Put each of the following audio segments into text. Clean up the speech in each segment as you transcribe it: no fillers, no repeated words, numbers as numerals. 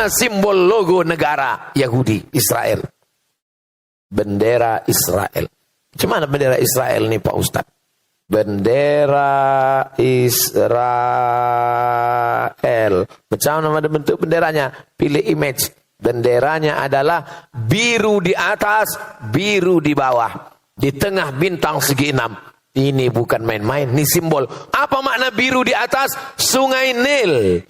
mana simbol logo negara Yahudi Israel? Bendera Israel. Cuman bendera Israel nih Pak Ustadz? Bendera Israel. Macam mana bentuk benderanya? Pilih image. Benderanya adalah biru di atas, biru di bawah. Di tengah bintang segi 6. Ini bukan main-main, ini simbol. Apa makna biru di atas? Sungai Nil.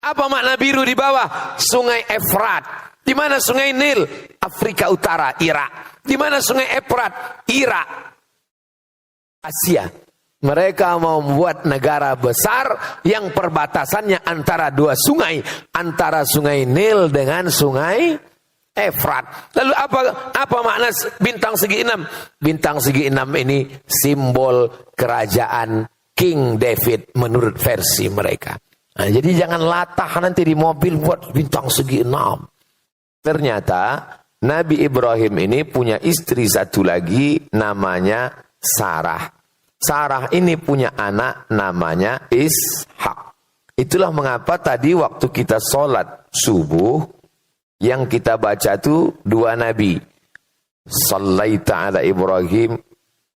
Apa makna biru di bawah? Sungai Efrat. Di mana sungai Nil? Afrika Utara, Irak. Di mana sungai Efrat? Irak. Asia. Mereka mau membuat negara besar yang perbatasannya antara dua sungai, antara sungai Nil dengan sungai Efrat. Lalu apa makna bintang segi 6? Bintang segi 6 ini simbol kerajaan King David menurut versi mereka. Nah, jadi jangan latah nanti di mobil buat bintang segi 6. Ternyata Nabi Ibrahim ini punya istri satu lagi namanya Sarah. Sarah ini punya anak namanya Ishak. Itulah mengapa tadi waktu kita sholat subuh, yang kita baca itu dua nabi. Sallaita ala Ibrahim,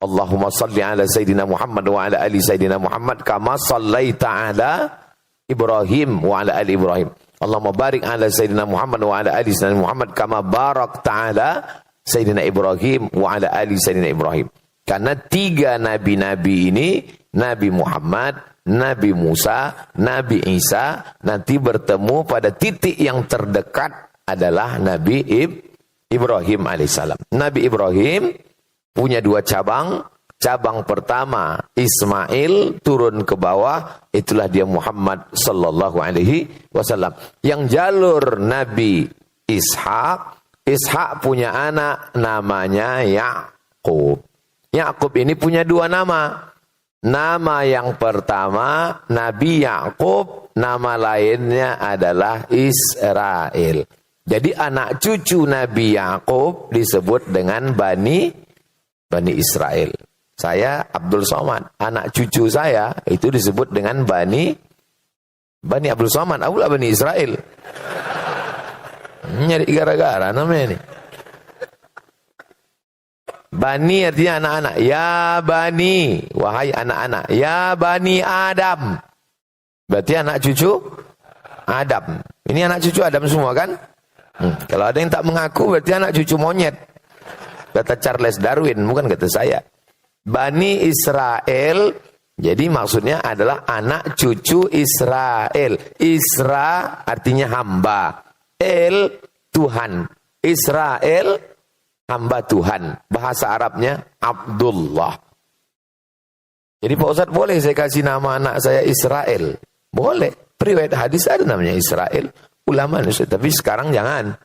Allahumma salli ala Sayyidina Muhammad wa ala ali Sayyidina Muhammad, kama sallaita ala Ibrahim wa ala ali Ibrahim. Allahumma barik ala Sayyidina Muhammad wa ala ali Sayyidina Muhammad, kama barakta ala Sayyidina Ibrahim wa ala ali Sayyidina Ibrahim. Karena tiga nabi-nabi ini, Nabi Muhammad, Nabi Musa, Nabi Isa, nanti bertemu pada titik yang terdekat adalah Nabi Ibrahim alaihissalam. Nabi Ibrahim punya dua cabang. Cabang pertama Ismail turun ke bawah, itulah dia Muhammad sallallahu alaihi wasallam. Yang jalur Nabi Ishak, Ishak punya anak namanya Yakub. Yakub ini punya dua nama. Nama yang pertama Nabi Yakub, nama lainnya adalah Israel. Jadi anak cucu Nabi Yakub disebut dengan Bani Israel. Saya Abdul Somad, anak cucu saya itu disebut dengan Bani Abdul Somad, akulah Bani Israel. Nyari gara-gara namanya ini. Bani artinya anak-anak. Ya Bani, wahai anak-anak. Ya Bani Adam. Berarti anak cucu Adam. Ini anak cucu Adam semua kan? Kalau ada yang tak mengaku berarti anak cucu monyet. Kata Charles Darwin, bukan kata saya. Bani Israel, jadi maksudnya adalah anak cucu Israel. Isra artinya hamba. El, Tuhan. Israel, hamba Tuhan. Bahasa Arabnya Abdullah. Jadi Pak Ustadz, boleh saya kasih nama anak saya Israel? Boleh. Riwayat hadis ada namanya Israel. Ulama, tapi sekarang jangan.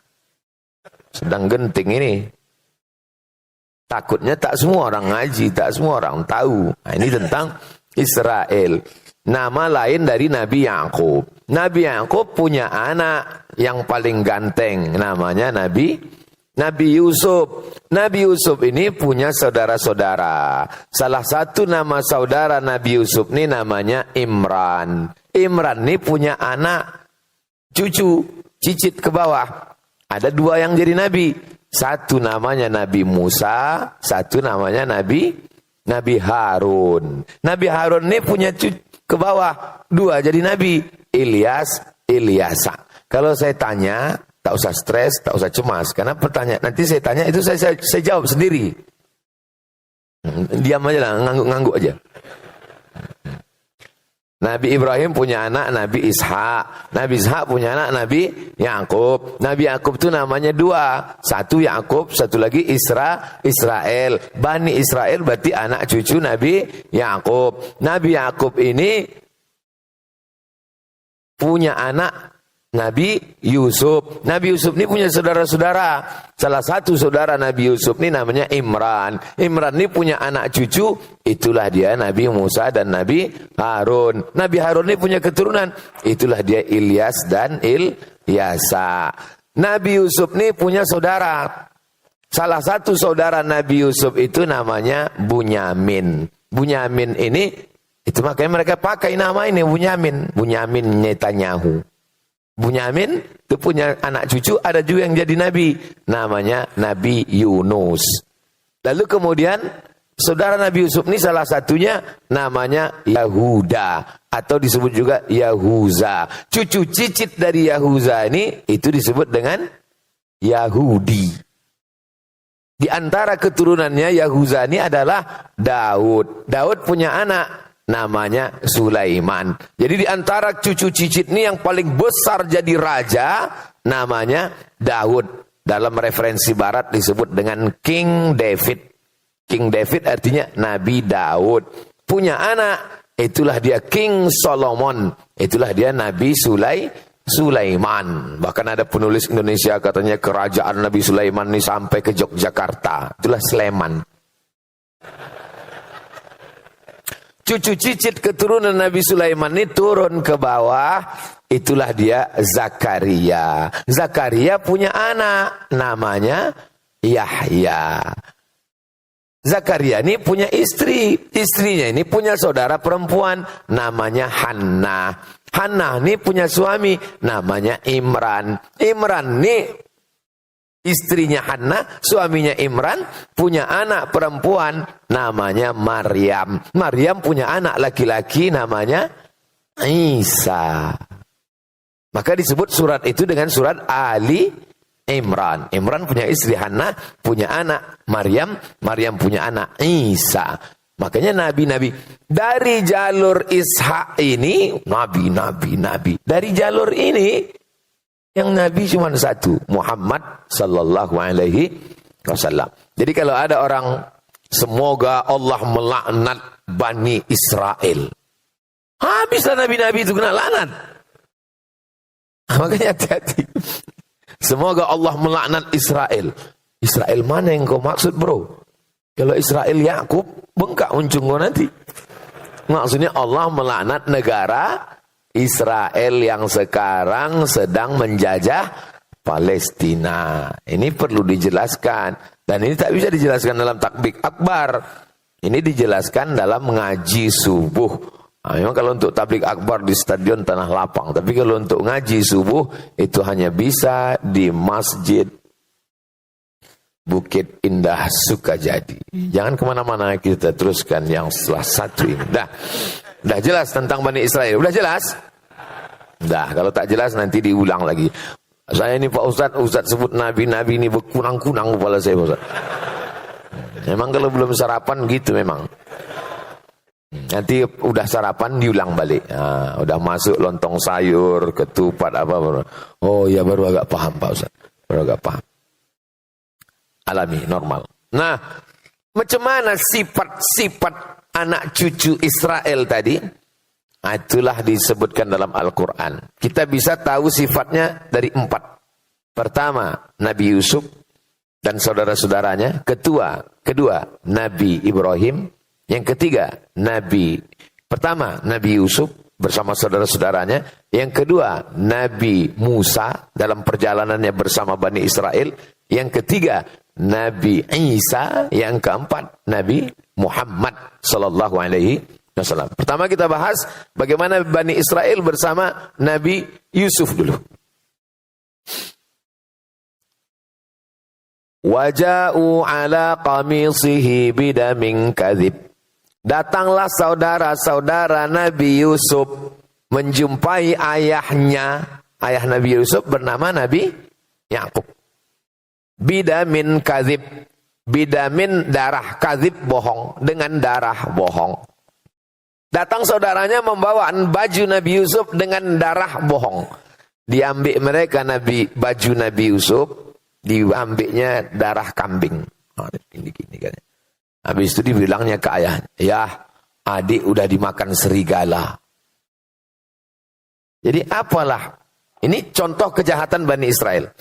Sedang genting ini. Takutnya tak semua orang ngaji, tak semua orang tahu. Nah, ini tentang Israel. Nama lain dari Nabi Yakub. Nabi Yakub punya anak yang paling ganteng. Namanya Nabi Yusuf. Nabi Yusuf ini punya saudara-saudara. Salah satu nama saudara Nabi Yusuf ini namanya Imran. Imran ini punya anak cucu, cicit ke bawah. Ada dua yang jadi nabi. Satu namanya Nabi Musa, satu namanya Nabi Harun. Nabi Harun ini punya cucu ke bawah. Dua jadi nabi. Ilyasa. Kalau saya tanya, tak usah stres, tak usah cemas. Karena pertanyaan nanti saya tanya itu saya jawab sendiri. Diam aja lah, ngangguk-ngangguk aja. Nabi Ibrahim punya anak Nabi Ishak. Nabi Ishak punya anak Nabi Yakub. Nabi Yakub itu namanya dua. Satu Yakub, satu lagi Israel. Bani Israel berarti anak cucu Nabi Yakub. Nabi Yakub ini punya anak Nabi Yusuf. Nabi Yusuf ini punya saudara-saudara. Salah satu saudara Nabi Yusuf ini namanya Imran. Imran ini punya anak cucu. Itulah dia Nabi Musa dan Nabi Harun. Nabi Harun ini punya keturunan. Itulah dia Ilyas dan Ilyasa. Nabi Yusuf ini punya saudara. Salah satu saudara Nabi Yusuf itu namanya Bunyamin. Bunyamin ini, itu makanya mereka pakai nama ini Bunyamin. Bunyamin Netanyahu. Bunyamin itu punya anak cucu, ada juga yang jadi nabi, namanya Nabi Yunus. Lalu kemudian saudara Nabi Yusuf ini salah satunya namanya Yahuda atau disebut juga Yahuza. Cucu cicit dari Yahuza ini itu disebut dengan Yahudi. Di antara keturunannya Yahuza ini adalah Daud. Daud punya anak namanya Sulaiman. Jadi di antara cucu cicit ini yang paling besar jadi raja namanya Daud. Dalam referensi barat disebut dengan King David. King David artinya Nabi Daud. Punya anak, itulah dia King Solomon. Itulah dia Nabi Sulaiman. Bahkan ada penulis Indonesia katanya kerajaan Nabi Sulaiman ini sampai ke Yogyakarta. Itulah Sleman. Cucu cicit keturunan Nabi Sulaiman ini turun ke bawah. Itulah dia Zakaria. Zakaria punya anak namanya Yahya. Zakaria ini punya istri. Istrinya ini punya saudara perempuan namanya Hannah. Hannah ini punya suami namanya Imran. Imran ini istrinya Hannah, suaminya Imran, punya anak perempuan namanya Maryam. Maryam punya anak laki-laki namanya Isa. Maka disebut surat itu dengan surat Ali Imran. Imran punya istri Hannah, punya anak Maryam, Maryam punya anak Isa. Makanya nabi-nabi dari jalur Ishak ini nabi. Dari jalur ini yang Nabi cuma satu, Muhammad sallallahu alaihi wasallam. Jadi kalau ada orang, semoga Allah melaknat Bani Israel. Habislah nabi-nabi itu kena laknat. Makanya hati-hati. Semoga Allah melaknat Israel. Israel mana yang kau maksud, bro? Kalau Israel Yakub, bengkak uncung kau nanti. Maksudnya Allah melaknat negara Israel yang sekarang sedang menjajah Palestina. Ini perlu dijelaskan. Dan ini tak bisa dijelaskan dalam takbir akbar. Ini dijelaskan dalam ngaji subuh. Nah, memang kalau untuk tablik akbar di stadion Tanah Lapang. Tapi kalau untuk ngaji subuh itu hanya bisa di Masjid Bukit Indah Sukajadi. Jangan kemana-mana, kita teruskan yang setelah satu ini. Dah jelas tentang Bani Israel. Udah jelas? Dah, kalau tak jelas nanti diulang lagi. Saya ini Pak Ustaz sebut nabi-nabi ini berkunang-kunang kepala saya, Pak Ustaz. Memang kalau belum sarapan gitu memang. Nanti udah sarapan diulang balik. Nah, udah masuk lontong sayur, ketupat apa. Oh ya, baru agak paham Pak Ustaz. Baru agak paham. Alami, normal. Nah, macam mana sifat-sifat anak cucu Israel tadi? Itulah disebutkan dalam Al-Quran. Kita bisa tahu sifatnya dari 4. Pertama, Nabi Yusuf dan saudara-saudaranya. Kedua, Nabi Ibrahim. Yang ketiga, Pertama, Nabi Yusuf bersama saudara-saudaranya. Yang kedua, Nabi Musa dalam perjalanannya bersama Bani Israel. Yang ketiga, Nabi Isa. Yang keempat, Nabi Muhammad sallallahu alaihi wasallam. Pertama kita bahas bagaimana Bani Israel bersama Nabi Yusuf dulu. Waja'u ala qamisihi bidamin kadzib. Datanglah saudara-saudara Nabi Yusuf menjumpai ayahnya. Ayah Nabi Yusuf bernama Nabi Yakub. Bidamin kadzib. Bidamin darah, kadzib bohong, dengan darah bohong. Datang saudaranya membawa baju Nabi Yusuf dengan darah bohong. Diambil mereka baju Nabi Yusuf, diambilnya darah kambing. Gini kan. Habis itu dibilangnya ke ayah, ya adik udah dimakan serigala. Jadi apalah, ini contoh kejahatan Bani Israel.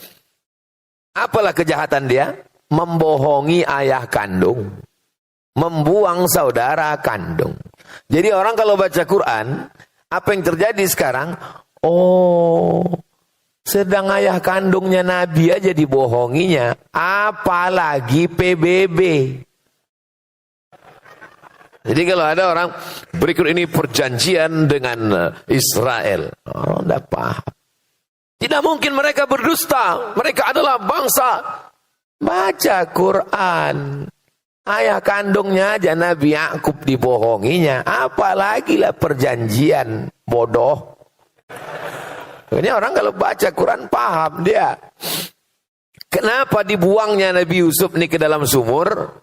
Apalah kejahatan dia? Membohongi ayah kandung. Membuang saudara kandung. Jadi orang kalau baca Quran, apa yang terjadi sekarang? Oh, sedang ayah kandungnya Nabi aja dibohonginya. Apalagi PBB. Jadi kalau ada orang, berikut ini perjanjian dengan Israel. Oh, enggak paham. Tidak mungkin mereka berdusta. Mereka adalah bangsa. Baca Quran. Ayah kandungnya aja Nabi Yakub dibohonginya. Apalagi lah perjanjian bodoh. Ini orang kalau baca Quran paham dia. Kenapa dibuangnya Nabi Yusuf ini ke dalam sumur?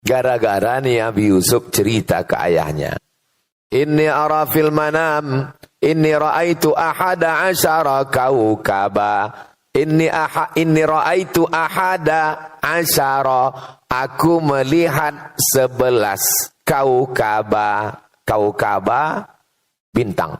Gara-gara nih Nabi Yusuf cerita ke ayahnya. Inni ara fil manam, inni ra'aitu ahada asyara kaukaba. Inni ra'aitu ahada asyara. Aku melihat 11 kaukaba. Kaukaba bintang.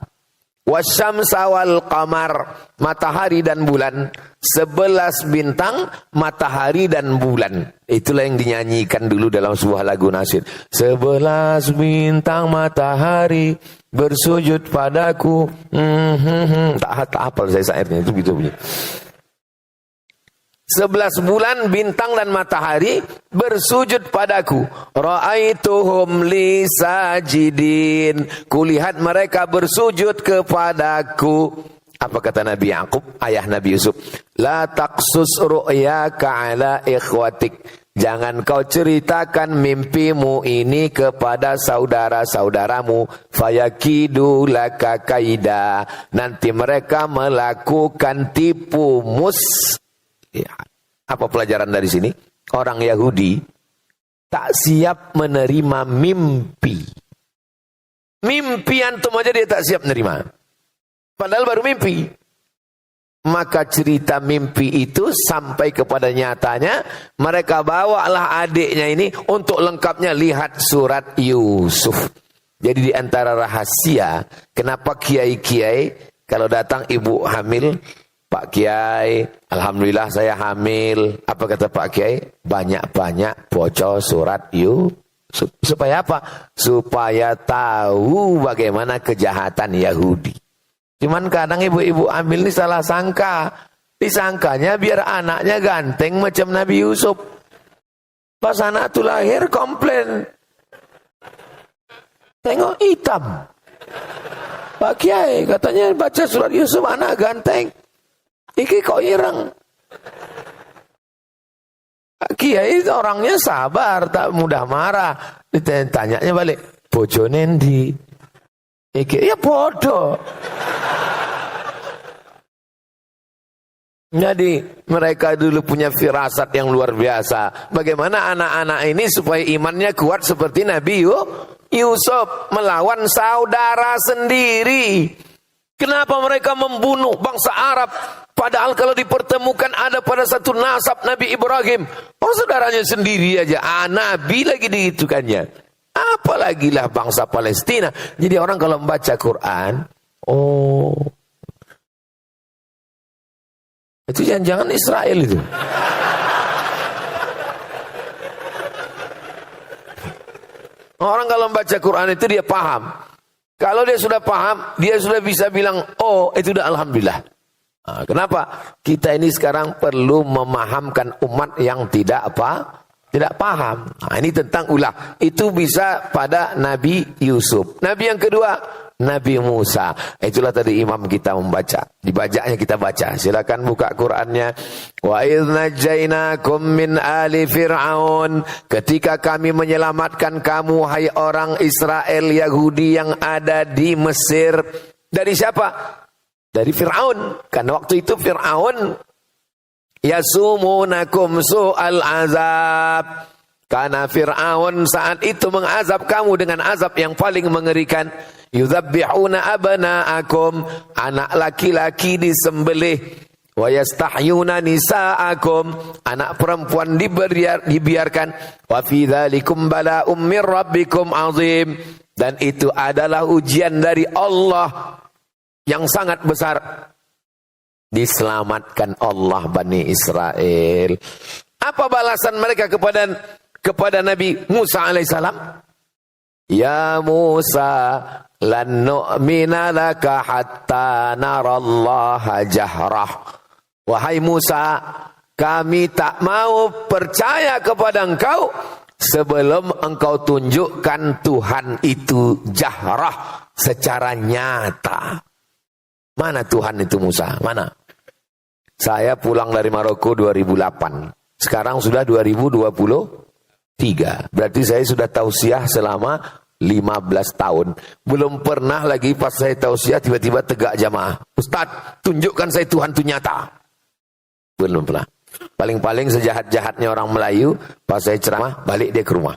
Wasyamsa wal qamar, matahari dan bulan. 11 bintang, matahari dan bulan. Itulah yang dinyanyikan dulu dalam sebuah lagu nasyid. 11 bintang matahari bersujud padaku. Tak hafal saya syairnya, itu gitu bunyi. 11 bulan bintang dan matahari bersujud padaku. Ra'aituhum li sajidin. Kulihat mereka bersujud kepadaku. Apa kata Nabi Yakub, ayah Nabi Yusuf? La taqsus ru'yaka ala ikhwatik. Jangan kau ceritakan mimpimu ini kepada saudara-saudaramu. Fayakidu laka kaida. Nanti mereka melakukan tipu mus. Ya. Apa pelajaran dari sini? Orang Yahudi tak siap menerima mimpi. Mimpi antum aja dia tak siap menerima. Padahal baru mimpi. Maka cerita mimpi itu sampai kepada nyatanya. Mereka bawalah adiknya ini untuk lengkapnya lihat surat Yusuf. Jadi di antara rahasia kenapa kiai-kiai kalau datang ibu hamil, Pak Kiai, alhamdulillah saya hamil. Apa kata Pak Kiai? Banyak-banyak baca surat Yusuf. Supaya apa? Supaya tahu bagaimana kejahatan Yahudi. Cuman kadang ibu-ibu hamil ini salah sangka. Disangkanya biar anaknya ganteng macam Nabi Yusuf. Pas anak itu lahir komplain. Tengok hitam. Pak Kiai katanya baca surat Yusuf anak ganteng. Iki kok ireng. Kiai orangnya sabar, tak mudah marah. Ditanyanya balik, bojo nendi? Iki ya bodoh. Jadi mereka dulu punya firasat yang luar biasa. Bagaimana anak-anak ini supaya imannya kuat seperti Nabi Yusuf melawan saudara sendiri. Kenapa mereka membunuh bangsa Arab? Padahal kalau dipertemukan ada pada satu nasab Nabi Ibrahim. Oh saudaranya sendiri aja. Nabi lagi dihitukannya. Apalagilah bangsa Palestina. Jadi orang kalau membaca Quran. Oh. Itu jangan-jangan Israel itu. Orang kalau membaca Quran itu dia paham. Kalau dia sudah paham, dia sudah bisa bilang, oh itu udah alhamdulillah. Nah, kenapa? Kita ini sekarang perlu memahamkan umat yang tidak paham. Nah, ini tentang ulah. Itu bisa pada Nabi Yusuf. Nabi yang kedua, Nabi Musa. Itulah tadi imam kita membaca. Dibacanya kita baca. Silakan buka Qurannya. Wa idz najainakum min ali fir'aun. Ketika kami menyelamatkan kamu hai orang Israel Yahudi yang ada di Mesir. Dari siapa? Dari Fir'aun. Karena waktu itu Fir'aun yasumunakum su'al azab. Karena Fir'aun saat itu mengazab kamu dengan azab yang paling mengerikan. Yudzabbihuna abna'akum, anak laki-laki disembelih. Wa yastahyuna nisa'akum, anak perempuan dibiarkan. Wa fi dzalikum bala'um mir rabbikum azim. Dan itu adalah ujian dari Allah yang sangat besar. Diselamatkan Allah Bani Israel. Apa balasan mereka kepada Nabi Musa alaihissalam? Ya Musa, lan nu'mina laka hatta narallaha jahrah. Wahai Musa, kami tak mau percaya kepada engkau sebelum engkau tunjukkan Tuhan itu jahrah, secara nyata. Mana Tuhan itu Musa? Mana? Saya pulang dari Maroko 2008. Sekarang sudah 2023. Berarti saya sudah tausiah selama 15 tahun. Belum pernah lagi pas saya tausiah tiba-tiba tegak jamaah. Ustaz, tunjukkan saya Tuhan itu nyata. Belum pernah. Paling-paling sejahat-jahatnya orang Melayu, pas saya ceramah, balik dia ke rumah.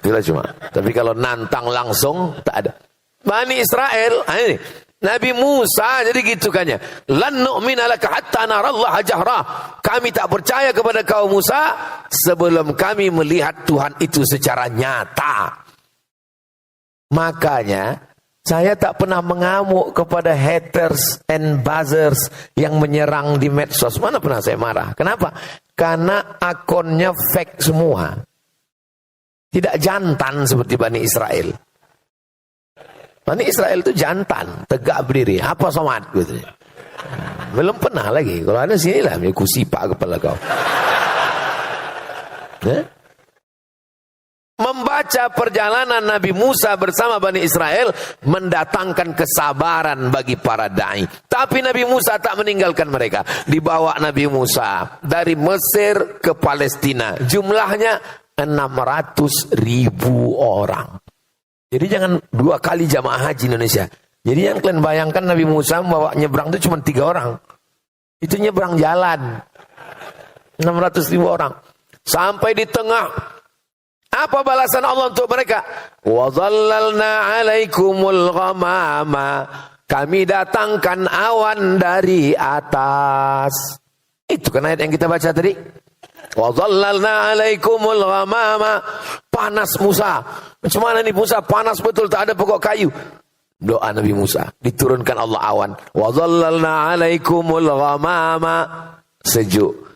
Itulah cuma. Tapi kalau nantang langsung, tak ada. Bani Israel, ini. Nabi Musa jadi gitu kannya. Lan nu'mina laka hatta narallaha jahra. Kami tak percaya kepada kau Musa sebelum kami melihat Tuhan itu secara nyata. Makanya saya tak pernah mengamuk kepada haters and buzzers yang menyerang di medsos. Mana pernah saya marah. Kenapa? Karena akunnya fake semua. Tidak jantan seperti Bani Israel. Bani Israel itu jantan, tegak berdiri. Apa somat? Gitu. Belum pernah lagi. Kalau ada sini lah, aku sipak kepala kau. Membaca perjalanan Nabi Musa bersama Bani Israel mendatangkan kesabaran bagi para da'i. Tapi Nabi Musa tak meninggalkan mereka. Dibawa Nabi Musa dari Mesir ke Palestina. Jumlahnya 600.000 orang. Jadi jangan 2 kali jamaah haji Indonesia. Jadi yang kalian bayangkan Nabi Musa membawa nyebrang itu cuma 3 orang. Itu nyebrang jalan. 600.000 orang. Sampai di tengah. Apa balasan Allah untuk mereka? Wa dhallalna 'alaikumul ghamama. Kami datangkan awan dari atas. Itu kan ayat yang kita baca tadi. Wa dhallalna 'alaikumul ghamama. Panas Musa. Macam mana nih Musa? Panas betul, tak ada pokok kayu. Doa Nabi Musa. Diturunkan Allah awan. Wa dhallalna 'alaikumul ghamama. Sejuk.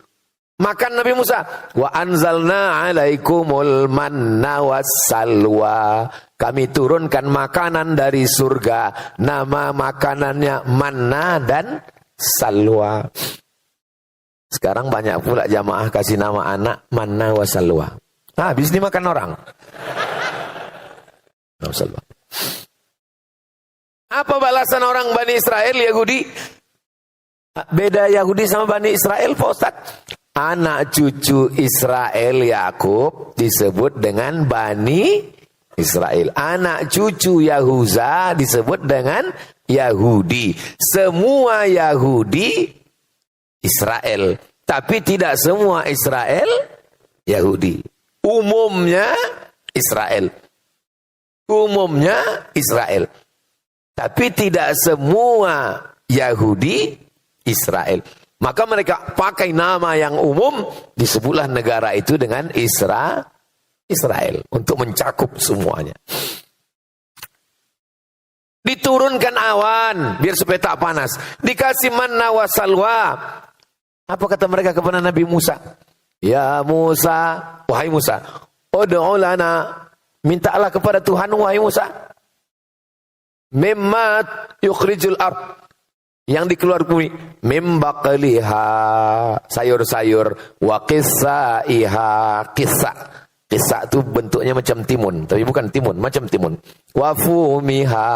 Makan Nabi Musa. Wa anzalna 'alaikumul manna wassalwa. Kami turunkan makanan dari surga. Nama makanannya manna dan salwa. Sekarang banyak pula jamaah kasih nama anak manna wassalwa. Habis dimakan orang. Apa balasan orang Bani Israel Yahudi? Beda Yahudi sama Bani Israel Pak Ustaz. Anak cucu Israel Yakub disebut dengan Bani Israel. Anak cucu Yahuza disebut dengan Yahudi. Semua Yahudi Israel. Tapi tidak semua Israel Yahudi. Umumnya Israel. Umumnya Israel. Tapi tidak semua Yahudi Israel. Maka mereka pakai nama yang umum, disebutlah negara itu dengan Israel. Untuk mencakup semuanya. Diturunkan awan, biar supaya tak panas. Dikasih manna wa salwa. Apa kata mereka kepada Nabi Musa? Ya Musa, wahai Musa, ud'u lana, mintalah kepada Tuhan wahai Musa. Mimma yukhrijul ard, yang dikeluarkan bumi, mim baqliha, sayur-sayur, wa qissaiha, qissa itu bentuknya macam timun, tapi bukan timun, macam timun. Wa fumiha,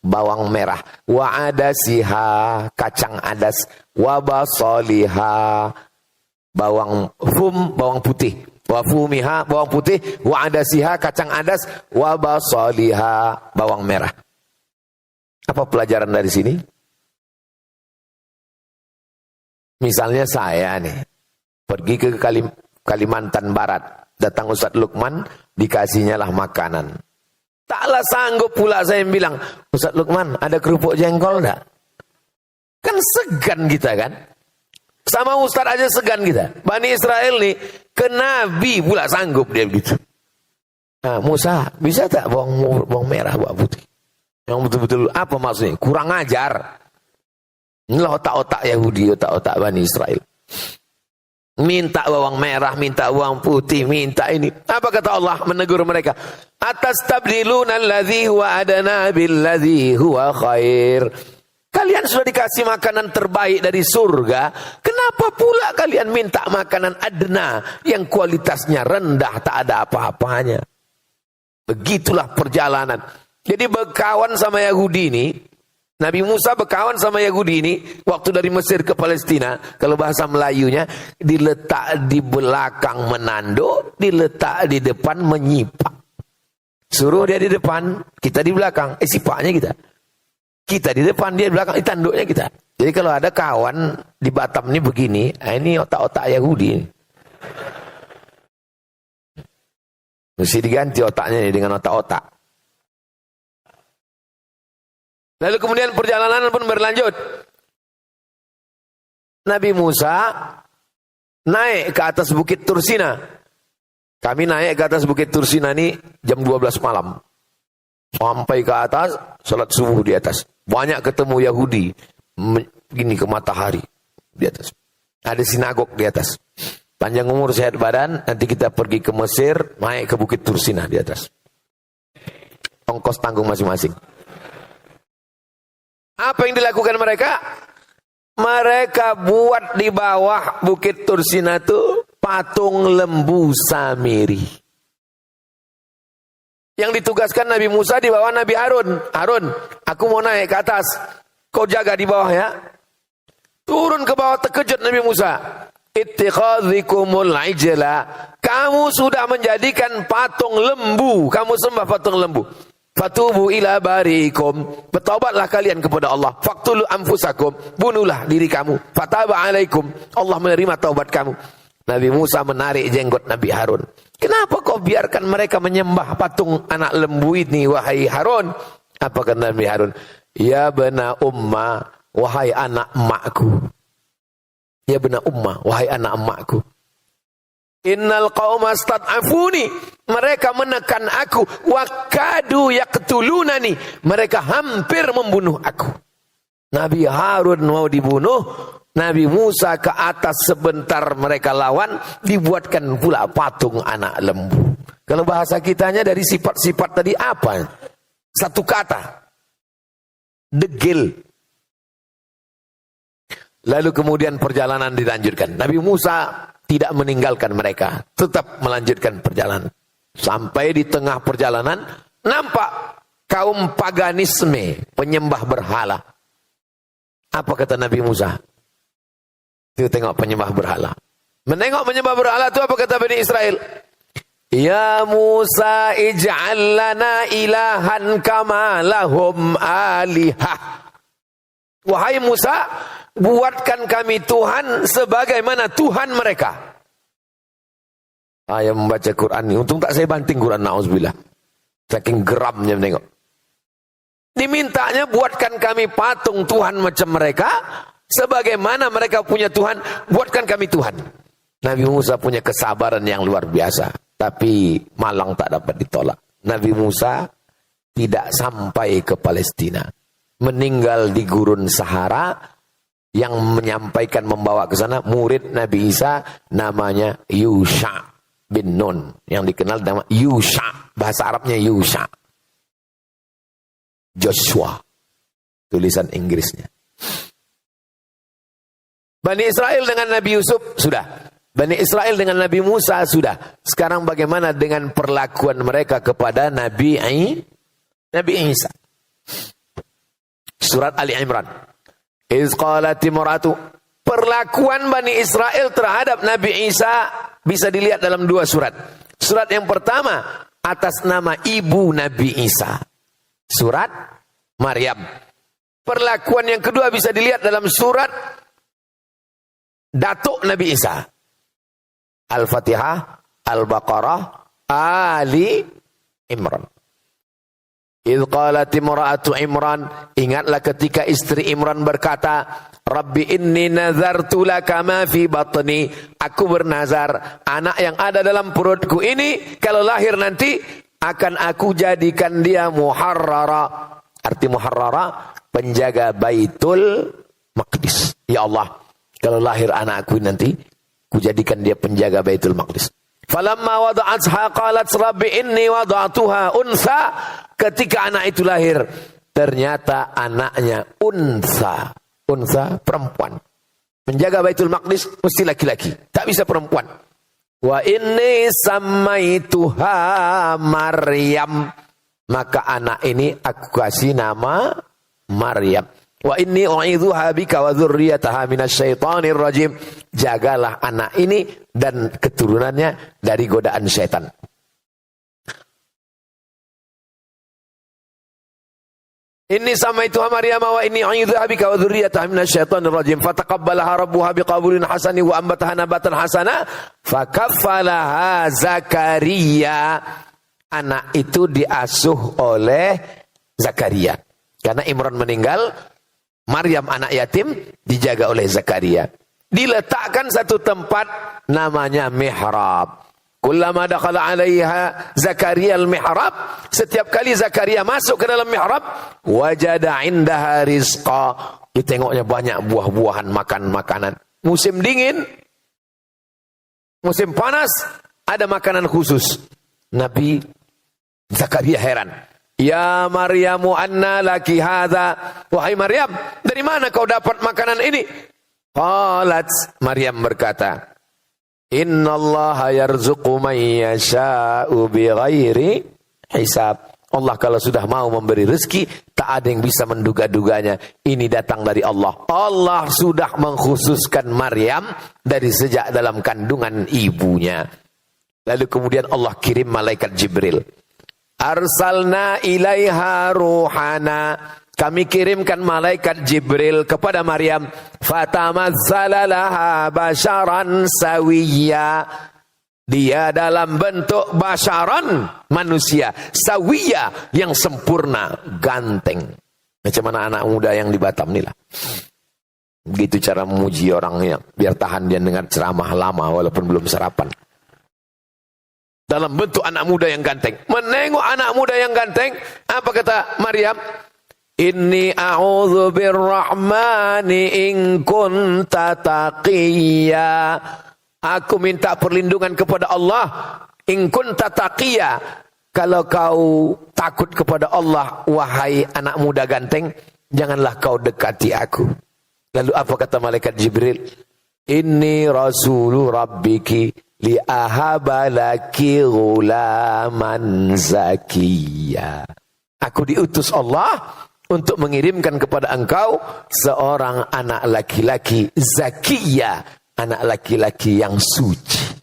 bawang merah, wa adasiha, kacang adas, wa basaliha, bawang putih, wa fumiha, bawang putih, wa adasiha, kacang adas, wa basaliha, bawang merah. Apa pelajaran dari sini? Misalnya saya nih pergi ke Kalimantan Barat, datang Ustadz Lukman, dikasihnya lah makanan. Taklah sanggup pula saya bilang, Ustadz Lukman ada kerupuk jengkol enggak? Kan segan kita kan? Sama Ustadz aja segan kita. Bani Israel nih, ke Nabi pula sanggup dia begitu. Nah, Musa, bisa tak bawang merah, bawang putih? Yang betul-betul apa maksudnya? Kurang ajar. Inilah otak-otak Yahudi, otak-otak Bani Israel. Minta bawang merah, minta bawang putih, minta ini. Apa kata Allah menegur mereka? Atastabdiluna alladhi huwa adana billadhi huwa khair. Kalian sudah dikasih makanan terbaik dari surga. Kenapa pula kalian minta makanan adna yang kualitasnya rendah, tak ada apa-apanya? Begitulah perjalanan. Jadi berkawan sama Yahudi ini, Nabi Musa berkawan sama Yahudi ini, waktu dari Mesir ke Palestina, kalau bahasa Melayunya, diletak di belakang menanduk, diletak di depan menyipak. Suruh dia di depan, kita di belakang. Sipaknya kita. Kita di depan, dia di belakang, tanduknya kita. Jadi kalau ada kawan di Batam ini begini, ini otak-otak Yahudi. Mesti diganti otaknya dengan otak-otak. Lalu kemudian perjalanan pun berlanjut. Nabi Musa naik ke atas bukit Tursina. Kami naik ke atas bukit Tursina ini jam 12 malam. Sampai ke atas, salat subuh di atas. Banyak ketemu Yahudi. Gini ke matahari di atas. Ada sinagog di atas. Panjang umur sehat badan, nanti kita pergi ke Mesir, naik ke bukit Tursina di atas. Ongkos tanggung masing-masing. Apa yang dilakukan mereka? Mereka buat di bawah bukit Tursina itu patung lembu Samiri. Yang ditugaskan Nabi Musa di bawah Nabi Harun. Harun, aku mau naik ke atas. Kau jaga di bawah ya. Turun ke bawah, terkejut Nabi Musa. Ittikhadhikumul ijla. Kamu sudah menjadikan patung lembu. Kamu sembah patung lembu. Fatubu ila barikum. Bertaubatlah kalian kepada Allah. Faqtulu anfusakum. Bunuhlah diri kamu. Fataba alaikum. Allah menerima taubat kamu. Nabi Musa menarik jenggot Nabi Harun. Kenapa kau biarkan mereka menyembah patung anak lembu ini, wahai Harun? Apa kata Nabi Harun? Ya bena umma, wahai anak emakku. Ya bena umma, wahai anak emakku. Innal qauma stad'afuni, mereka menekan aku, wa kadu yaqtulunani, mereka hampir membunuh aku. Nabi Harun mau dibunuh, Nabi Musa ke atas sebentar mereka lawan, dibuatkan pula patung anak lembu. Kalau bahasa kitanya dari sifat-sifat tadi apa? Satu kata. Degil. Lalu kemudian perjalanan dilanjutkan. Nabi Musa tidak meninggalkan mereka, tetap melanjutkan perjalanan. Sampai di tengah perjalanan, nampak kaum paganisme, penyembah berhala. Apa kata Nabi Musa? Itu tengok penyembah berhala. Menengok penyembah berhala itu apa kata Bani Israel? Ya Musa ij'al lana ilahan kama lahum alihah. Wahai Musa, buatkan kami Tuhan sebagaimana Tuhan mereka. Saya membaca Quran ini, untung tak saya banting Quran, na'udzubillah. Saking geramnya menengok. Dimintanya buatkan kami patung Tuhan macam mereka, sebagaimana mereka punya Tuhan, buatkan kami Tuhan. Nabi Musa punya kesabaran yang luar biasa, tapi malang tak dapat ditolak. Nabi Musa tidak sampai ke Palestina, meninggal di gurun Sahara. Yang menyampaikan, membawa ke sana murid Nabi Isa, namanya Yusha bin Nun, yang dikenal nama Yusha, bahasa Arabnya Yusha, Joshua, tulisan Inggrisnya. Bani Israel dengan Nabi Yusuf sudah, Bani Israel dengan Nabi Musa sudah. Sekarang bagaimana dengan perlakuan mereka kepada Nabi Isa? Surat Ali Imran. Iz qalat imra'atu, perlakuan Bani Israel terhadap Nabi Isa bisa dilihat dalam dua surat. Surat yang pertama atas nama ibu Nabi Isa, surat Maryam. Perlakuan yang kedua bisa dilihat dalam surat datuk Nabi Isa, Al-Fatihah, Al-Baqarah, Ali Imran. Idh qalat imra'atu Imran, ingatlah ketika istri Imran berkata, Rabbi inni nazartu laka ma fi batni, aku bernazar anak yang ada dalam perutku ini kalau lahir nanti akan aku jadikan dia muharrara. Arti muharrara, penjaga Baitul Maqdis. Ya Allah, kalau lahir anakku nanti ku jadikan dia penjaga Baitul Maqdis. Falamma wada'atha qalat rabbi inni wada'tuha unsa. Ketika anak itu lahir, ternyata anaknya unsa. Unsa, perempuan. Menjaga Baitul Maqdis mesti laki-laki, tak bisa perempuan. Wa inni sammaituha Maryam. Maka anak ini aku kasih nama Maryam. Wa inni u'idzuha bika wa dzurriyyataha minasyaitonir rajim. Jagalah anak ini dan keturunannya dari godaan setan. Inni samaitu Maryam wa inni u'idzuha bika wa dzurriyyataha minasyaitonir rajim. Fataqabbalaha rabbuha biqabulin hasani wa ambataha nabatan hasana. Fakaffalaha Zakaria. Anak itu diasuh oleh Zakaria. Karena Imran meninggal, Maryam anak yatim dijaga oleh Zakaria. Diletakkan satu tempat namanya mihrab. Kullama dakhala 'alaiha Zakaria al-mihrab, setiap kali Zakaria masuk ke dalam mihrab, wajada 'indaha rizqa. Ditengoknya banyak buah-buahan, makan makanan. Musim dingin, musim panas, ada makanan khusus. Nabi Zakaria heran. Ya Maryamu anna laki hadza. Wahai Maryam, dari mana kau dapat makanan ini? Qalat, Maryam berkata, Innallaha yarzuqu man yasha'u bighairi hisab. Allah kalau sudah mau memberi rezeki, tak ada yang bisa menduga-duganya. Ini datang dari Allah. Allah sudah mengkhususkan Maryam dari sejak dalam kandungan ibunya. Lalu kemudian Allah kirim malaikat Jibril. Arsalna ilaiha ruhana. Kami kirimkan malaikat Jibril kepada Maryam. Fatamazzala laha basharan sawiyya. Dia dalam bentuk basharan, manusia. Sawiyya, yang sempurna, ganteng. Macam mana anak muda yang di Batam inilah. Begitu cara memuji orangnya. Biar tahan dia dengar ceramah lama walaupun belum sarapan. Dalam bentuk anak muda yang ganteng. Menengok anak muda yang ganteng, apa kata Maryam? Inni a'udzu birrahmani in kunta taqiyya. Aku minta perlindungan kepada Allah. In kunta taqiyya. Kalau kau takut kepada Allah, wahai anak muda ganteng, janganlah kau dekati aku. Lalu apa kata malaikat Jibril? Inni rasulu rabbiki li'ahaba laki ghulaman zakiyya. Aku diutus Allah untuk mengirimkan kepada engkau seorang anak laki-laki zakiyya, anak laki-laki yang suci.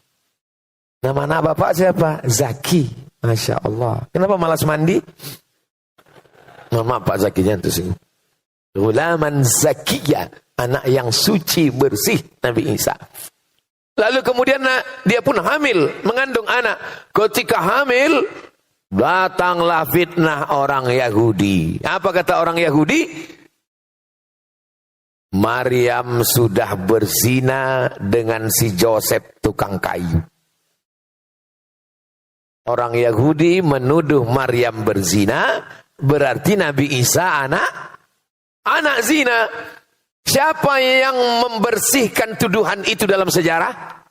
Nama anak bapak siapa? Zaki. Masya Allah. Kenapa malas mandi? Nama Pak Zakinya itu sih. Ghulaman zakiyya, anak yang suci bersih, Nabi Isa. Lalu kemudian dia pun hamil, mengandung anak. Ketika hamil, datanglah fitnah orang Yahudi. Apa kata orang Yahudi? Maryam sudah berzina dengan si Joseph tukang kayu. Orang Yahudi menuduh Maryam berzina, berarti Nabi Isa anak zina. Siapa yang membersihkan tuduhan itu dalam sejarah?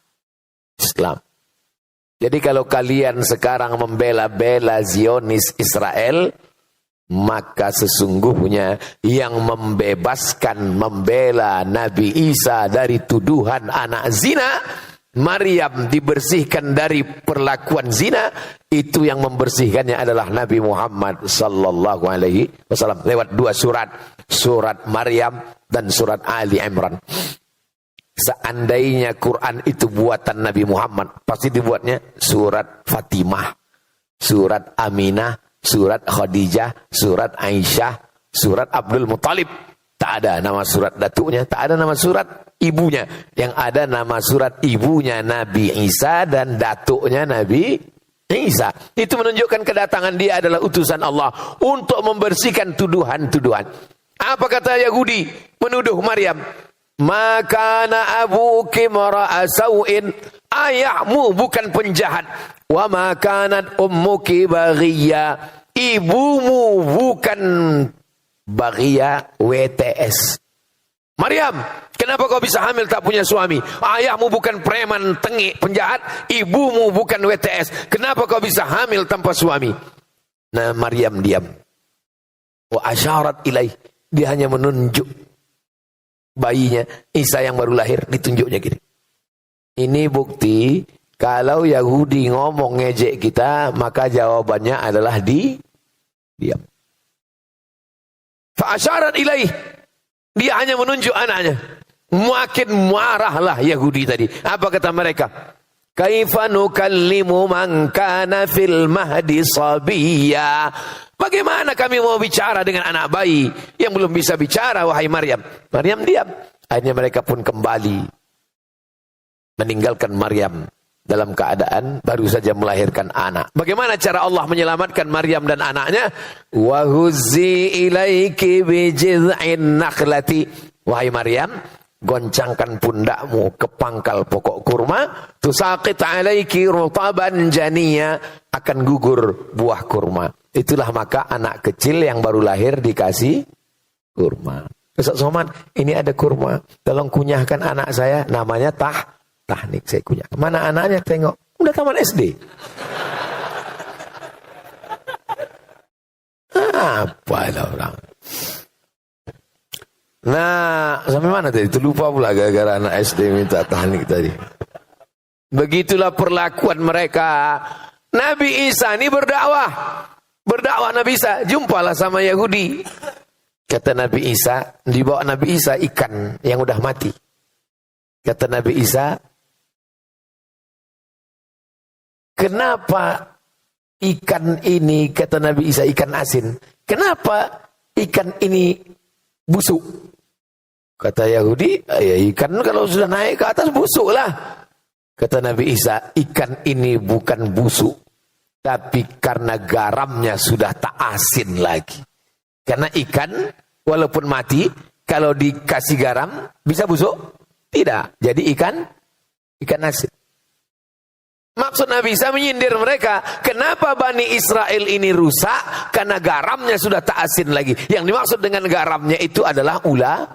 Islam. Jadi kalau kalian sekarang membela-bela Zionis Israel, maka sesungguhnya yang membebaskan, membela Nabi Isa dari tuduhan anak zina, Maryam dibersihkan dari perlakuan zina, itu yang membersihkannya adalah Nabi Muhammad sallallahu alaihi wasallam lewat dua surat, surat Maryam dan surat Ali Imran. Seandainya Quran itu buatan Nabi Muhammad, pasti dibuatnya surat Fatimah, surat Aminah, surat Khadijah, surat Aisyah, surat Abdul Muttalib. Tak ada nama surat datuknya, tak ada nama surat ibunya. Yang ada nama surat ibunya Nabi Isa dan datuknya Nabi Isa. Itu menunjukkan kedatangan dia adalah utusan Allah untuk membersihkan tuduhan-tuduhan. Apa kata Yahudi menuduh Maryam? Makana abuki mara'a sau'in. Ayahmu bukan penjahat. Wa makanat ummuki baghiyya. Ibumu bukan baghiyya WTS. Maryam, kenapa kau bisa hamil tak punya suami? Ayahmu bukan preman tengik penjahat. Ibumu bukan WTS. Kenapa kau bisa hamil tanpa suami? Nah, Maryam diam. Wa asyarat ilaih. Dia hanya menunjuk bayinya, Isa yang baru lahir, ditunjuknya gini. Ini bukti kalau Yahudi ngomong ngejek kita, maka jawabannya adalah Diam. Fa'asyarat ilaih. Dia hanya menunjuk anaknya. Makin marahlah Yahudi tadi. Apa kata mereka? Kaifa nukallimu man kana fil mahdi sabiyya. Bagaimana kami mau bicara dengan anak bayi yang belum bisa bicara, wahai Maryam? Maryam diam. Akhirnya mereka pun kembali meninggalkan Maryam dalam keadaan baru saja melahirkan anak. Bagaimana cara Allah menyelamatkan Maryam dan anaknya? Wa huzzi ilaiki bi jiz'in nakhlati. Wahai Maryam, goncangkan pundakmu ke pangkal pokok kurma, tusaqit alaiki rutaban janiya, akan gugur buah kurma. Itulah maka anak kecil yang baru lahir dikasih kurma. Ustaz Somad, ini ada kurma, tolong kunyahkan anak saya, namanya tahnik, saya kunyah. Mana anaknya? Tengok, udah taman SD. Apalah orang. Nah, sampai mana tadi? Itu lupa pula gara-gara anak SD minta tahnik tadi. Begitulah perlakuan mereka. Nabi Isa ini berdakwah. Berdakwah Nabi Isa. Jumpalah sama Yahudi. Kata Nabi Isa, dibawa Nabi Isa ikan yang udah mati. Kata Nabi Isa, kenapa ikan ini, kata Nabi Isa, ikan asin. Kenapa ikan ini busuk? Kata Yahudi, ya ikan kalau sudah naik ke atas busuk lah. Kata Nabi Isa, ikan ini bukan busuk, tapi karena garamnya sudah tak asin lagi. Karena ikan walaupun mati, kalau dikasih garam bisa busuk? Tidak. Jadi ikan asin. Maksud Nabi Isa menyindir mereka, kenapa Bani Israel ini rusak? Karena garamnya sudah tak asin lagi. Yang dimaksud dengan garamnya itu adalah ulama.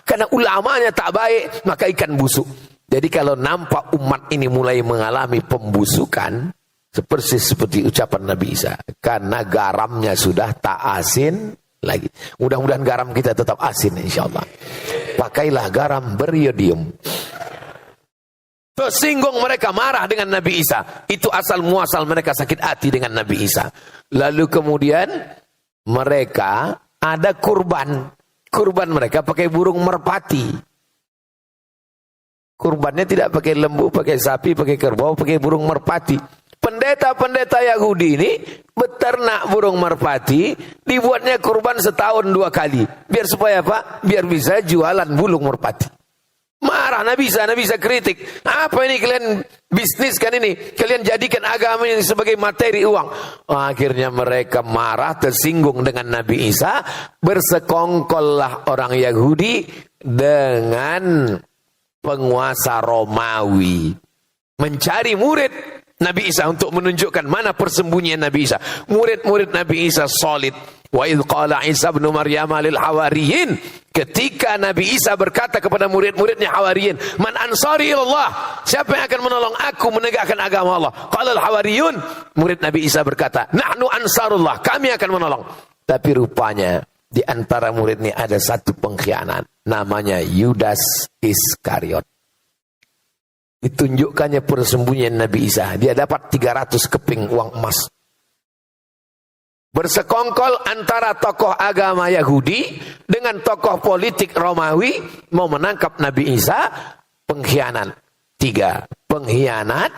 Karena ulamanya tak baik, maka ikan busuk. Jadi kalau nampak umat ini mulai mengalami pembusukan, seperti ucapan Nabi Isa, karena garamnya sudah tak asin lagi. Mudah-mudahan garam kita tetap asin insyaallah. Pakailah garam beriodium. Tersinggung mereka, marah dengan Nabi Isa. Itu asal muasal mereka sakit hati dengan Nabi Isa. Lalu kemudian mereka ada kurban. Kurban mereka pakai burung merpati. Kurbannya tidak pakai lembu, pakai sapi, pakai kerbau, pakai burung merpati. Pendeta-pendeta Yahudi ini beternak burung merpati, dibuatnya kurban setahun 2 kali. Biar supaya apa? Biar bisa jualan burung merpati. Marah Nabi Isa kritik. Apa ini kalian bisniskan ini? Kalian jadikan agama ini sebagai materi uang. Akhirnya mereka marah, tersinggung dengan Nabi Isa. Bersekongkollah orang Yahudi dengan penguasa Romawi. Mencari murid Nabi Isa untuk menunjukkan mana persembunyian Nabi Isa. Murid-murid Nabi Isa solid. Wa idh qala Isa ibn Maryam lil hawariyin, ketika Nabi Isa berkata kepada murid-muridnya hawariyin, man ansari ilallah, siapa yang akan menolong aku menegakkan agama Allah? Qala al hawariyun, murid Nabi Isa berkata, nahnu ansarullah, kami akan menolong. Tapi rupanya di antara murid ini ada satu pengkhianat, namanya Yudas Iskariot. Ditunjukkannya persembunyian Nabi Isa. Dia dapat 300 keping uang emas. Bersekongkol antara tokoh agama Yahudi dengan tokoh politik Romawi mau menangkap Nabi Isa. Pengkhianat 3. Pengkhianat,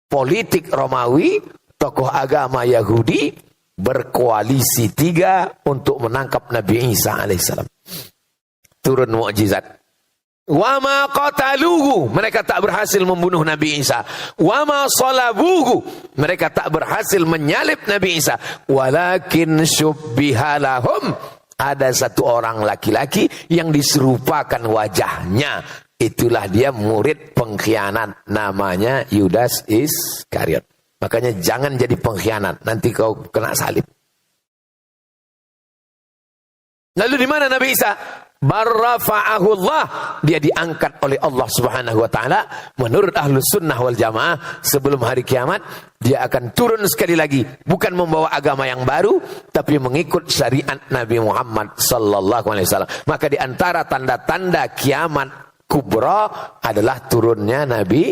politik Romawi, tokoh agama Yahudi berkoalisi 3 untuk menangkap Nabi Isa alaihissalam. Turun mukjizat. Wama qataluhu, mereka tak berhasil membunuh Nabi Isa. Wama salabuhu, mereka tak berhasil menyalib Nabi Isa. Walakin syubbiha lahum, ada satu orang laki-laki yang diserupakan wajahnya. Itulah dia murid pengkhianat, namanya Yudas Iskariot. Makanya jangan jadi pengkhianat, nanti kau kena salib. Lalu di mana Nabi Isa? Barrafa'ahullah, dia diangkat oleh Allah Subhanahu wa taala. Menurut Ahlus Sunnah wal Jamaah, sebelum hari kiamat dia akan turun sekali lagi, bukan membawa agama yang baru, tapi mengikut syariat Nabi Muhammad sallallahu alaihi wasallam. Maka di antara tanda-tanda kiamat kubra adalah turunnya Nabi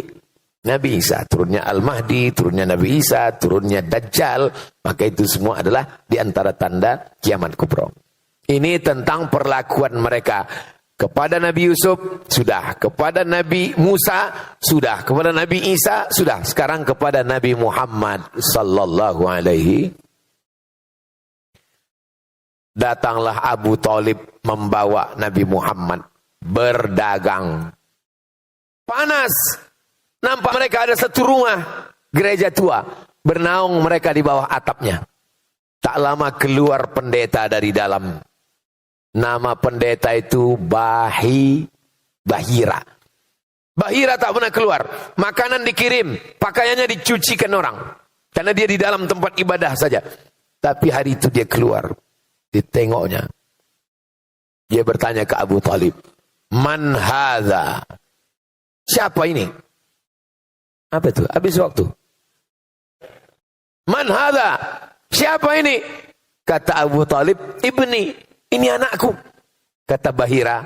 Nabi Isa, turunnya Al-Mahdi, turunnya Nabi Isa, turunnya Dajjal, maka itu semua adalah di antara tanda kiamat kubra. Ini tentang perlakuan mereka kepada Nabi Yusuf, sudah, kepada Nabi Musa, sudah, kepada Nabi Isa, sudah, sekarang kepada Nabi Muhammad sallallahu alaihi. Datanglah Abu Thalib membawa Nabi Muhammad berdagang. Panas. Nampak mereka ada satu rumah, gereja tua. Bernaung mereka di bawah atapnya. Tak lama keluar pendeta dari dalam. Nama pendeta itu Bahira. Bahira tak pernah keluar. Makanan dikirim, pakaiannya dicucikan orang. Karena dia di dalam tempat ibadah saja. Tapi hari itu dia keluar. Ditengoknya. Dia bertanya ke Abu Thalib, "Man hadza?" Siapa ini? Apa itu? Habis waktu. "Man hadza?" Siapa ini? Kata Abu Thalib, "Ibni, ini anakku." Kata Bahira,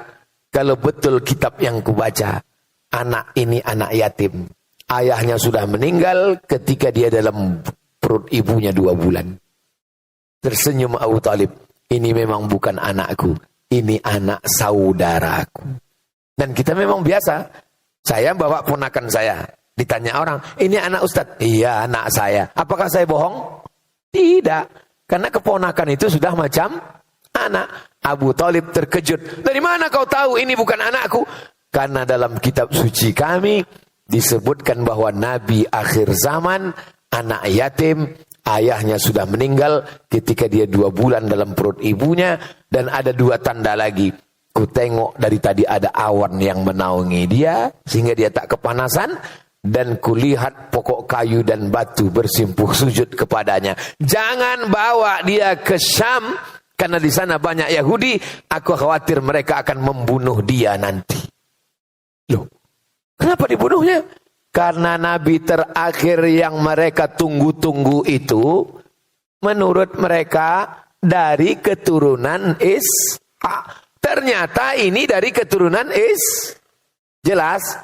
"Kalau betul kitab yang kubaca, anak ini anak yatim. Ayahnya sudah meninggal ketika dia dalam perut ibunya 2 bulan. Tersenyum Abu Thalib, "Ini memang bukan anakku, ini anak saudaraku." Dan kita memang biasa. Saya bawa ponakan saya. Ditanya orang, "Ini anak Ustadz?" "Iya, anak saya." Apakah saya bohong? Tidak. Karena keponakan itu sudah macam anak. Abu Thalib terkejut. "Dari mana kau tahu ini bukan anakku?" Karena dalam kitab suci kami disebutkan bahwa Nabi akhir zaman, anak yatim, ayahnya sudah meninggal ketika dia 2 bulan dalam perut ibunya. Dan ada 2 tanda lagi. Ku tengok dari tadi ada awan yang menaungi dia, sehingga dia tak kepanasan. Dan kulihat pokok kayu dan batu bersimpuh sujud kepadanya. Jangan bawa dia ke Syam, karena di sana banyak Yahudi. Aku khawatir mereka akan membunuh dia nanti. Loh, kenapa dibunuhnya? Karena Nabi terakhir yang mereka tunggu-tunggu itu, menurut mereka dari keturunan Ishak. Ternyata ini dari keturunan jelas.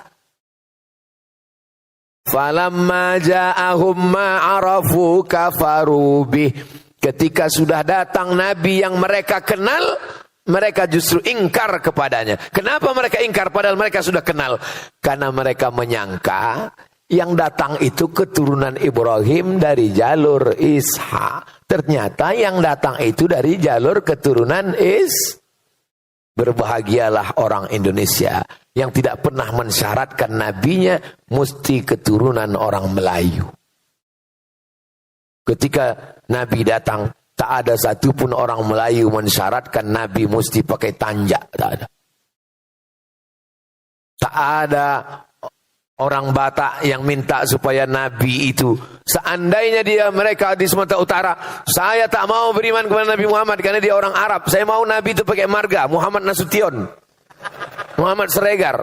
Falamma ja'ahum ma'arafu kafaru bih. Ketika sudah datang Nabi yang mereka kenal, mereka justru ingkar kepadanya. Kenapa mereka ingkar padahal mereka sudah kenal? Karena mereka menyangka yang datang itu keturunan Ibrahim dari jalur Ishak. Ternyata yang datang itu dari jalur keturunan Berbahagialah orang Indonesia yang tidak pernah mensyaratkan nabinya mesti keturunan orang Melayu. Ketika Nabi datang, tak ada satupun orang Melayu mensyaratkan Nabi mesti pakai tanjak. Tak ada. Tak ada orang Batak yang minta supaya Nabi itu, seandainya mereka di Sumatera Utara, saya tak mau beriman kepada Nabi Muhammad karena dia orang Arab. Saya mau Nabi itu pakai marga Muhammad Nasution, Muhammad Siregar.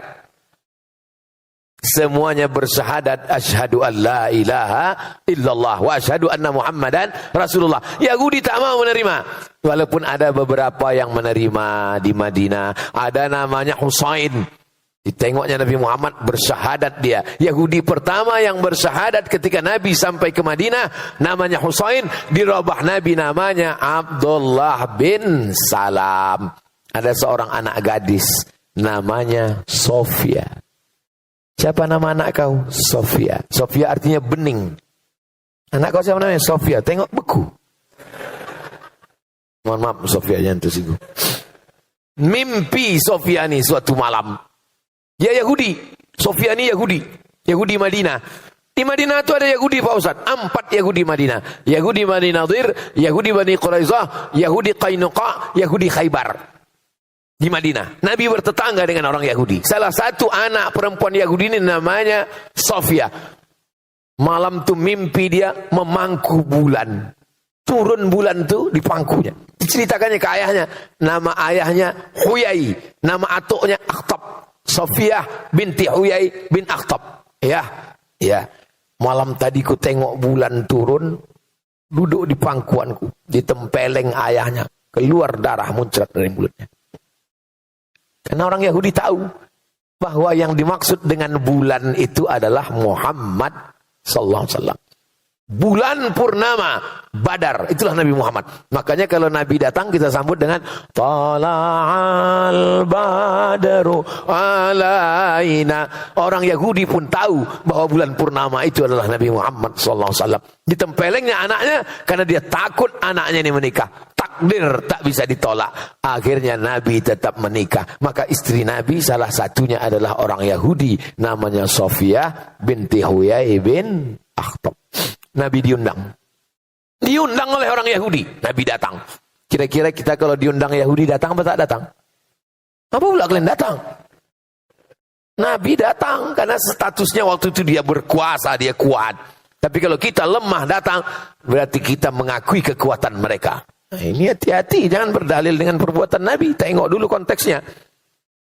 Semuanya bersyahadat asyhadu an la ilaha illallah wa asyhadu anna Muhammadan Rasulullah. Yahudi tak mau menerima. Walaupun ada beberapa yang menerima di Madinah. Ada namanya Husain. Ditengoknya Nabi Muhammad bersyahadat dia. Yahudi pertama yang bersyahadat ketika Nabi sampai ke Madinah namanya Husain. Di Rabah Nabi namanya Abdullah bin Salam. Ada seorang anak gadis namanya Sofia. Siapa nama anak kau? Sofia. Sofia artinya bening. Anak kau siapa namanya? Sofia. Tengok beku. Mohon maaf Sofia jangan tersinggung. Mimpi Sofia ini suatu malam. Ya Yahudi, Sofia ini Yahudi, Yahudi Madinah. Di Madinah itu ada Yahudi Pak Ustaz, 4 Yahudi Madinah. Yahudi Bani Nadir, Yahudi Bani Quraizah, Yahudi Qainuqa, Yahudi Khaybar. Di Madinah, Nabi bertetangga dengan orang Yahudi. Salah satu anak perempuan Yahudi ini namanya Sofia. Malam itu mimpi dia memangku bulan. Turun bulan itu di pangkunya. Diceritakannya ke ayahnya. Nama ayahnya Huyai, nama atuknya Akhtab. Sofia binti Huyai bin Akhtab. Ya. Malam tadi ku tengok bulan turun, duduk di pangkuanku, ditempeleng ayahnya, keluar darah muncrat dari mulutnya. Karena orang Yahudi tahu, bahwa yang dimaksud dengan bulan itu adalah Muhammad sallallahu alaihi wasallam. Bulan purnama Badar, itulah Nabi Muhammad. Makanya kalau Nabi datang kita sambut dengan Tala'al Badaru alaina. Orang Yahudi pun tahu bahwa bulan purnama itu adalah Nabi Muhammad sallallahu alaihi wasallam. Ditempelengnya anaknya karena dia takut anaknya ini menikah. Takdir tak bisa ditolak. Akhirnya Nabi tetap menikah. Maka istri Nabi salah satunya adalah orang Yahudi, namanya Sofia binti Huyai bin Akhtab. Nabi diundang oleh orang Yahudi. Nabi datang. Kira-kira kita kalau diundang Yahudi datang apa tak datang? Apa pula kalian datang? Nabi datang karena statusnya waktu itu dia berkuasa, dia kuat. Tapi kalau kita lemah datang, berarti kita mengakui kekuatan mereka. Nah, ini hati-hati, jangan berdalil dengan perbuatan Nabi. Tengok dulu konteksnya.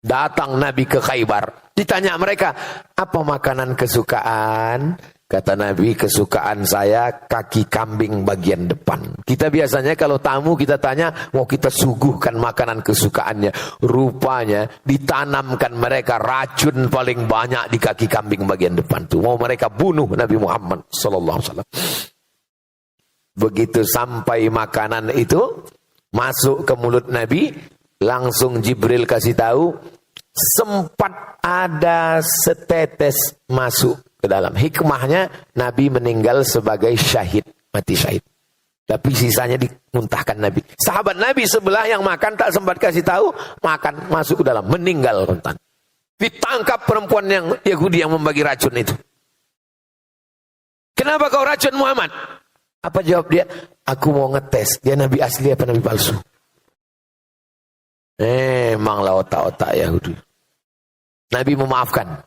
Datang Nabi ke Khaybar. Ditanya mereka, apa makanan kesukaan? Kata Nabi, kesukaan saya kaki kambing bagian depan. Kita biasanya kalau tamu kita tanya, mau kita suguhkan makanan kesukaannya. Rupanya ditanamkan mereka racun paling banyak di kaki kambing bagian depan tuh. Mau mereka bunuh Nabi Muhammad sallallahu alaihi wasallam. Begitu sampai makanan itu masuk ke mulut Nabi, langsung Jibril kasih tahu, sempat ada setetes masuk ke dalam. Hikmahnya Nabi meninggal sebagai syahid, mati syahid. Tapi sisanya dimuntahkan Nabi. Sahabat Nabi sebelah yang makan tak sempat kasih tahu, makan masuk ke dalam, meninggal rentan. Ditangkap perempuan yang Yahudi yang membagi racun itu. Kenapa kau racun Muhammad? Apa jawab dia? Aku mau ngetes dia Nabi asli apa Nabi palsu. Emanglah otak-otak Yahudi. Nabi memaafkan.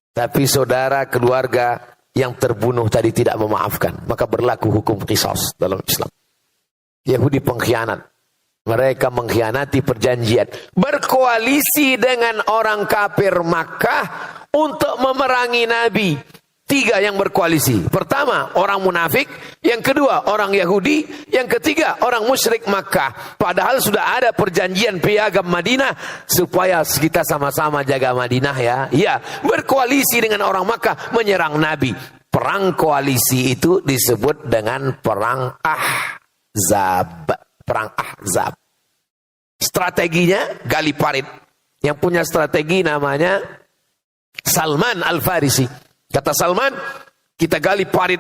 Tapi saudara keluarga yang terbunuh tadi tidak memaafkan. Maka berlaku hukum qisas dalam Islam. Yahudi pengkhianat. Mereka mengkhianati perjanjian. Berkoalisi dengan orang kafir Makkah untuk memerangi Nabi. 3 yang berkoalisi. Pertama, orang munafik. Yang kedua, orang Yahudi. Yang ketiga, orang musyrik Makkah. Padahal sudah ada perjanjian piagam Madinah. Supaya kita sama-sama jaga Madinah ya. Ya, berkoalisi dengan orang Makkah menyerang Nabi. Perang koalisi itu disebut dengan perang Ahzab. Perang Ahzab. Strateginya gali parit. Yang punya strategi namanya Salman Al-Farisi. Kata Salman, kita gali parit.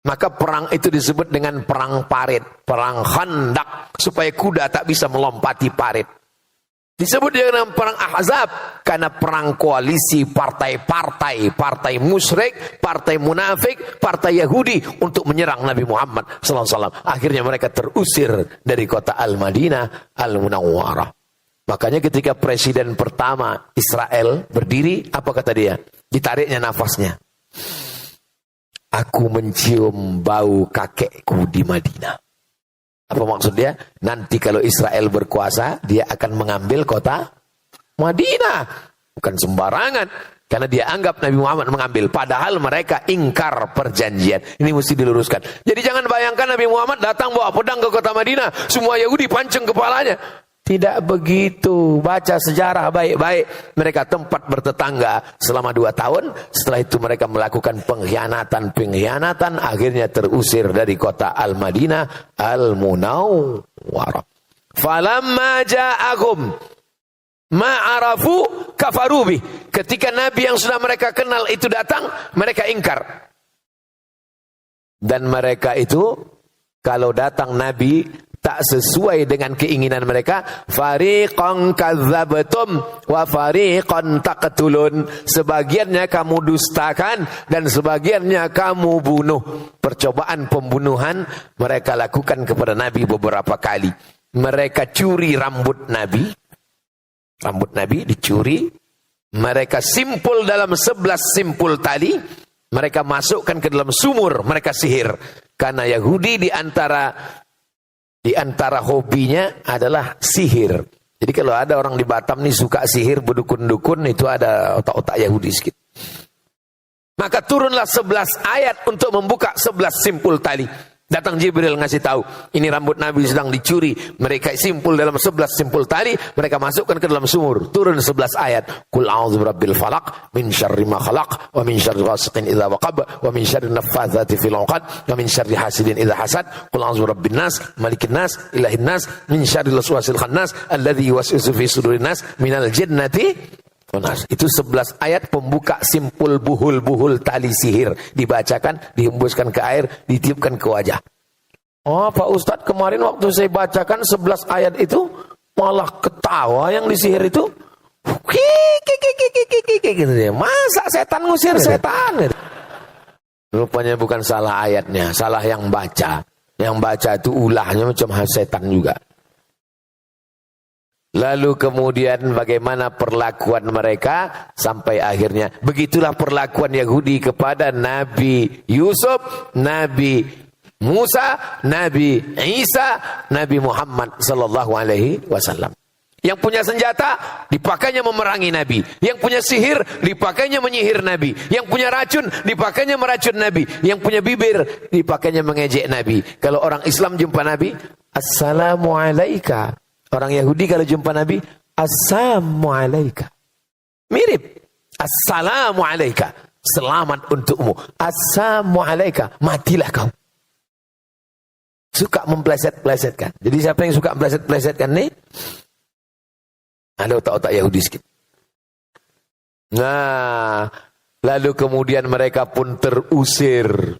Maka perang itu disebut dengan perang parit. Perang Khandak. Supaya kuda tak bisa melompati parit. Disebut dengan perang Ahzab. Karena perang koalisi partai-partai. Partai musyrik, partai munafik, partai Yahudi. Untuk menyerang Nabi Muhammad SAW. Akhirnya mereka terusir dari kota Al-Madinah Al-Munawwarah. Makanya ketika presiden pertama Israel berdiri, apa kata dia? Ditariknya nafasnya. Aku mencium bau kakekku di Madinah. Apa maksud dia? Nanti kalau Israel berkuasa, dia akan mengambil kota Madinah. Bukan sembarangan. Karena dia anggap Nabi Muhammad mengambil. Padahal mereka ingkar perjanjian. Ini mesti diluruskan. Jadi jangan bayangkan Nabi Muhammad datang bawa pedang ke kota Madinah. Semua Yahudi pancung kepalanya. Tidak begitu. Baca sejarah baik-baik. Mereka tempat bertetangga selama 2 tahun. Setelah itu mereka melakukan pengkhianatan. Akhirnya terusir dari kota Al-Madinah Al-Munawwarah. Falamma ja'akum ma'arafu kafarubi. Ketika Nabi yang sudah mereka kenal itu datang, mereka ingkar. Dan mereka itu kalau datang Nabi tak sesuai dengan keinginan mereka, fariqan kadzabtum wa fariqan taqtulun. Sebagiannya kamu dustakan dan sebagiannya kamu bunuh. Percobaan pembunuhan mereka lakukan kepada Nabi beberapa kali. Mereka curi rambut Nabi. Rambut Nabi dicuri. Mereka simpul dalam 11 simpul tali. Mereka masukkan ke dalam sumur. Mereka sihir. Karena Yahudi di antara hobinya adalah sihir. Jadi kalau ada orang di Batam nih suka sihir, berdukun-dukun, itu ada otak-otak Yahudi sedikit. Maka turunlah 11 ayat untuk membuka 11 simpul tali. Datang Jibril ngasih tahu, ini rambut Nabi sedang dicuri. Mereka simpul dalam 11 simpul tali, mereka masukkan ke dalam sumur. Turun 11 ayat. Qul a'udzu birabbil falaq min syarri ma khalaq wa min syarri ghasiqin idza waqab wa min syarri naffatsati fil 'uqad wa min syarri hasidin idza hasad. Qul a'udzu birabbin nas, malikin nas, ilahin nas, min syarril waswasil khannas alladzi yuwaswisu fi sudurin nas minal jinnati Nas. Itu 11 ayat pembuka simpul buhul-buhul tali sihir. Dibacakan, dihembuskan ke air, ditiupkan ke wajah. Oh Pak Ustadz, kemarin waktu saya bacakan 11 ayat itu, malah ketawa yang disihir itu. Masa setan ngusir setan? Rupanya bukan salah ayatnya, salah yang baca. Yang baca itu ulahnya macam setan juga. Lalu kemudian bagaimana perlakuan mereka sampai akhirnya. Begitulah perlakuan Yahudi kepada Nabi Yusuf, Nabi Musa, Nabi Isa, Nabi Muhammad sallallahu alaihi wasallam. Yang punya senjata dipakainya memerangi Nabi. Yang punya sihir dipakainya menyihir Nabi. Yang punya racun dipakainya meracun Nabi. Yang punya bibir dipakainya mengejek Nabi. Kalau orang Islam jumpa Nabi, Assalamualaikum. Orang Yahudi kalau jumpa Nabi, Assalamualaikum. Mirip. Assalamualaikum. Selamat untukmu. Assalamualaikum. Matilah kau. Suka mempleset-plesetkan. Jadi siapa yang suka mempleset-plesetkan nih? Ada otak-otak Yahudi sedikit. Nah, lalu kemudian mereka pun terusir.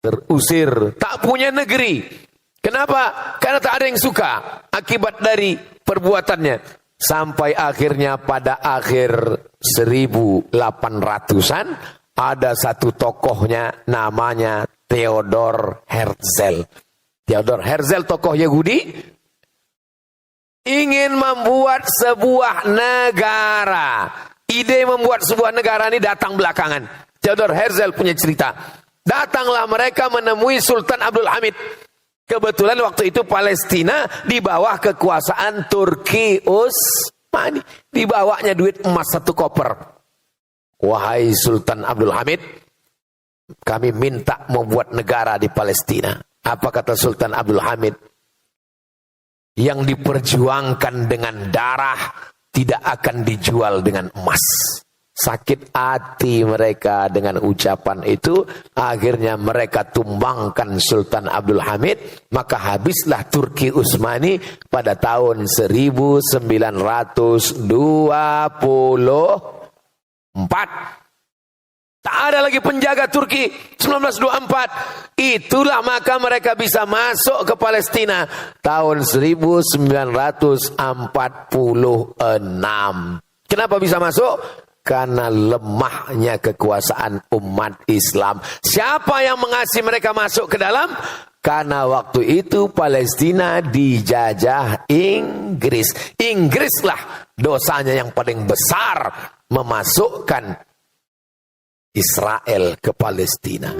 Terusir. Tak punya negeri. Kenapa? Karena tak ada yang suka akibat dari perbuatannya. Sampai akhirnya pada akhir 1800-an ada satu tokohnya namanya Theodor Herzl. Theodor Herzl tokoh Yahudi ingin membuat sebuah negara. Ide membuat sebuah negara ini datang belakangan. Theodor Herzl punya cerita. Datanglah mereka menemui Sultan Abdul Hamid. Kebetulan waktu itu Palestina di bawah kekuasaan Turki Utsmani. Dibawanya duit emas 1 koper. Wahai Sultan Abdul Hamid, kami minta membuat negara di Palestina. Apa kata Sultan Abdul Hamid? Yang diperjuangkan dengan darah tidak akan dijual dengan emas. Sakit hati mereka dengan ucapan itu. Akhirnya mereka tumbangkan Sultan Abdul Hamid. Maka habislah Turki Utsmani pada tahun 1924. Tak ada lagi penjaga Turki 1924. Itulah maka mereka bisa masuk ke Palestina tahun 1946. Kenapa bisa masuk? Karena lemahnya kekuasaan umat Islam. Siapa yang mengasih mereka masuk ke dalam? Karena waktu itu Palestina dijajah Inggris. Inggrislah dosanya yang paling besar memasukkan Israel ke Palestina.